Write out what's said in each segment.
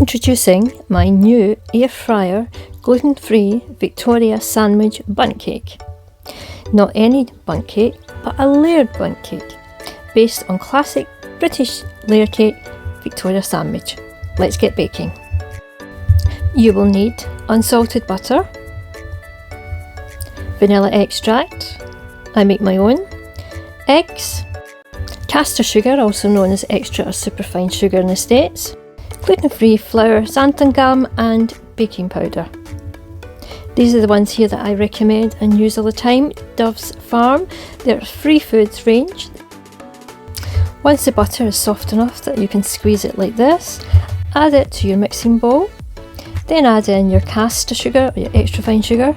Introducing my new air fryer gluten-free Victoria sandwich bundt cake. Not any bundt cake, but a layered bundt cake based on classic British layer cake Victoria sandwich. Let's get baking. You will need unsalted butter, vanilla extract, I make my own, eggs, caster sugar, also known as extra or superfine sugar in the States, gluten-free flour, xanthan gum and baking powder. These are the ones here that I recommend and use all the time. Dove's Farm, they're Freee Foods range. Once the butter is soft enough that you can squeeze it like this, add it to your mixing bowl. Then add in your caster sugar or your extra fine sugar.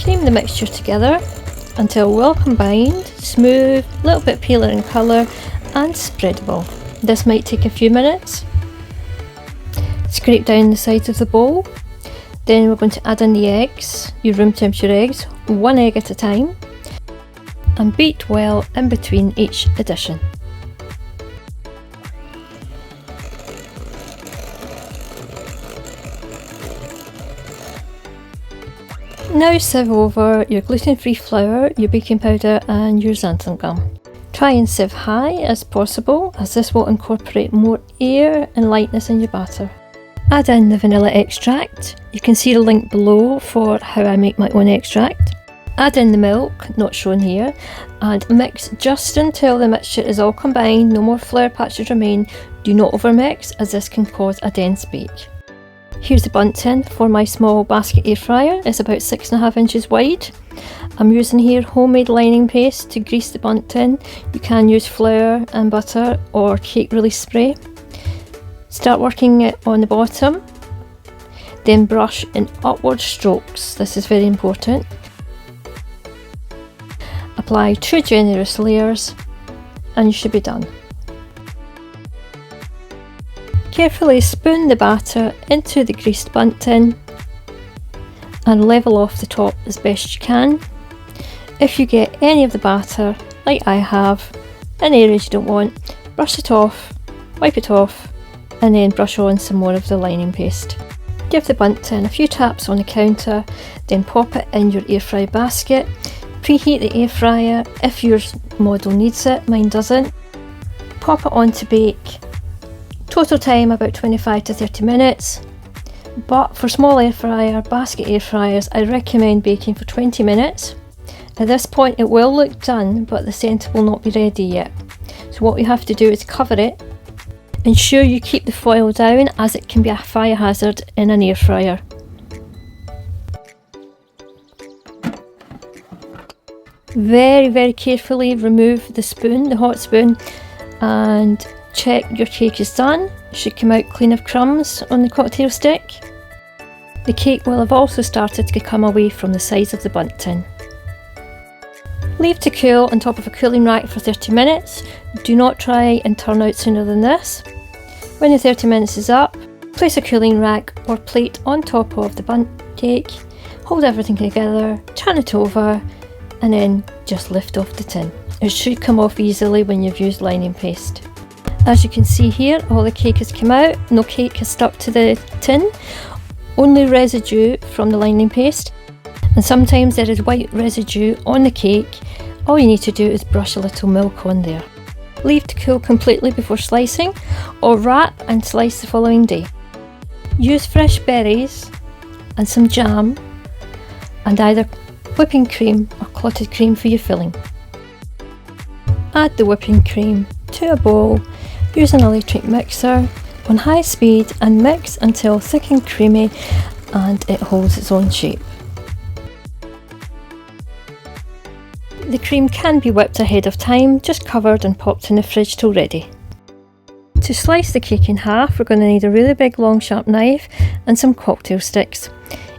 Cream the mixture together until well combined, smooth, a little bit paler in colour and spreadable. This might take a few minutes. Scrape down the sides of the bowl. Then we're going to add in the eggs, your room temperature eggs, one egg at a time, and beat well in between each addition. Now sieve over your gluten-free flour, your baking powder and your xanthan gum. Try and sieve high as possible, as this will incorporate more air and lightness in your batter. Add in the vanilla extract. You can see the link below for how I make my own extract. Add in the milk, not shown here, and mix just until the mixture is all combined, no more flour patches remain. Do not overmix, as this can cause a dense bake. Here's the bundt tin for my small basket air fryer. It's about 6.5 inches wide. I'm using here homemade lining paste to grease the bundt tin. You can use flour and butter or cake release spray. Start working it on the bottom, then brush in upward strokes. This is very important. Apply 2 generous layers and you should be done. Carefully spoon the batter into the greased bundt tin and level off the top as best you can. If you get any of the batter, like I have, in areas you don't want, brush it off, wipe it off, and then brush on some more of the lining paste. Give the bundt tin a few taps on the counter, then pop it in your air fry basket. Preheat the air fryer if your model needs it, mine doesn't. Pop it on to bake. Total time about 25 to 30 minutes, but for small air fryer, basket air fryers, I recommend baking for 20 minutes. At this point it will look done, but the centre will not be ready yet. So what we have to do is cover it. Ensure you keep the foil down, as it can be a fire hazard in an air fryer. Very carefully remove the spoon, the hot spoon, and check your cake is done. It should come out clean of crumbs on the cocktail stick. The cake will have also started to come away from the sides of the bundt tin. Leave to cool on top of a cooling rack for 30 minutes. Do not try and turn out sooner than this. When the 30 minutes is up, place a cooling rack or plate on top of the bundt cake, hold everything together, turn it over, and then just lift off the tin. It should come off easily when you've used lining paste. As you can see here, all the cake has come out, no cake has stuck to the tin, only residue from the lining paste, and sometimes there is white residue on the cake. All you need to do is brush a little milk on there. Leave to cool completely before slicing, or wrap and slice the following day. Use fresh berries and some jam, and either whipping cream or clotted cream for your filling. Add the whipping cream to a bowl. Use an electric mixer on high speed and mix until thick and creamy and it holds its own shape. The cream can be whipped ahead of time, just covered and popped in the fridge till ready. To slice the cake in half, we're going to need a really big long sharp knife and some cocktail sticks.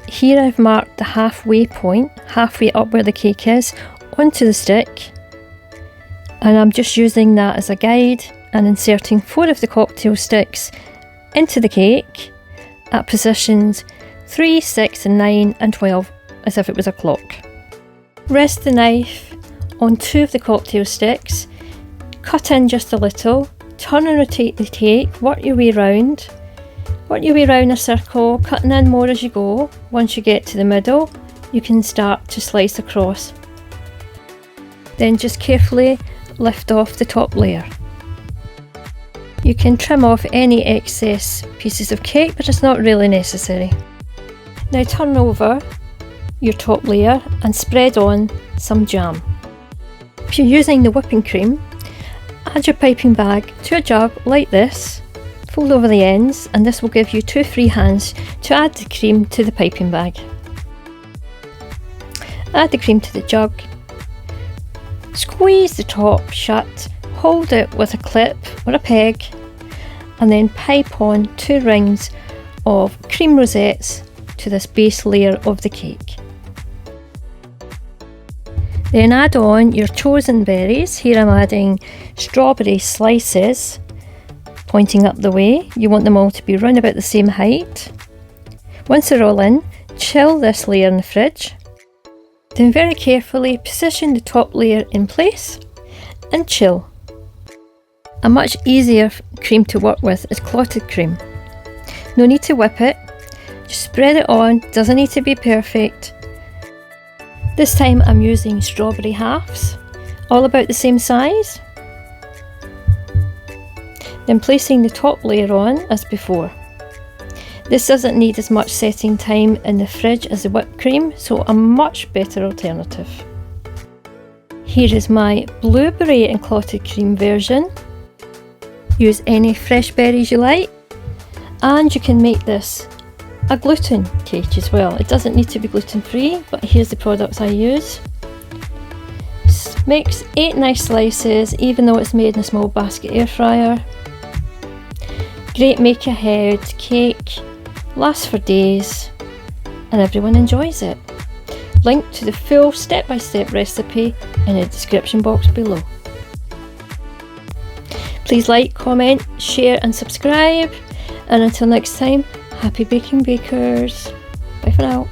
Here I've marked the halfway point, halfway up where the cake is, onto the stick, and I'm just using that as a guide and inserting 4 of the cocktail sticks into the cake at positions 3, 6 and 9 and 12, as if it was a clock. Rest the knife on 2 of the cocktail sticks, cut in just a little turn and rotate the cake, work your way round a circle, cutting in more as you go. Once you get to the middle, you can start to slice across. Then just carefully lift off the top layer. You can trim off any excess pieces of cake, but it's not really necessary. Now turn over your top layer and spread on some jam. If you're using the whipping cream, add your piping bag to a jug like this, fold over the ends, and this will give you 2 free hands to add the cream to the piping bag. Add the cream to the jug, squeeze the top shut, hold it with a clip or a peg, and then pipe on 2 rings of cream rosettes to this base layer of the cake. Then add on your chosen berries. Here I'm adding strawberry slices pointing up the way. You want them all to be round about the same height. Once they're all in, chill this layer in the fridge. Then very carefully position the top layer in place and chill. A much easier cream to work with is clotted cream. No need to whip it, just spread it on, doesn't need to be perfect. This time I'm using strawberry halves, all about the same size. Then placing the top layer on as before. This doesn't need as much setting time in the fridge as the whipped cream, so a much better alternative. Here is my blueberry and clotted cream version. Use any fresh berries you like, and you can make this a gluten cake as well. It doesn't need to be gluten-free, but here's the products I use. Makes 8 nice slices, even though it's made in a small basket air fryer. Great make ahead cake, lasts for days, and everyone enjoys it. Link to the full step-by-step recipe in the description box below. Please like, comment, share and subscribe, and until next time, happy baking bakers. Bye for now.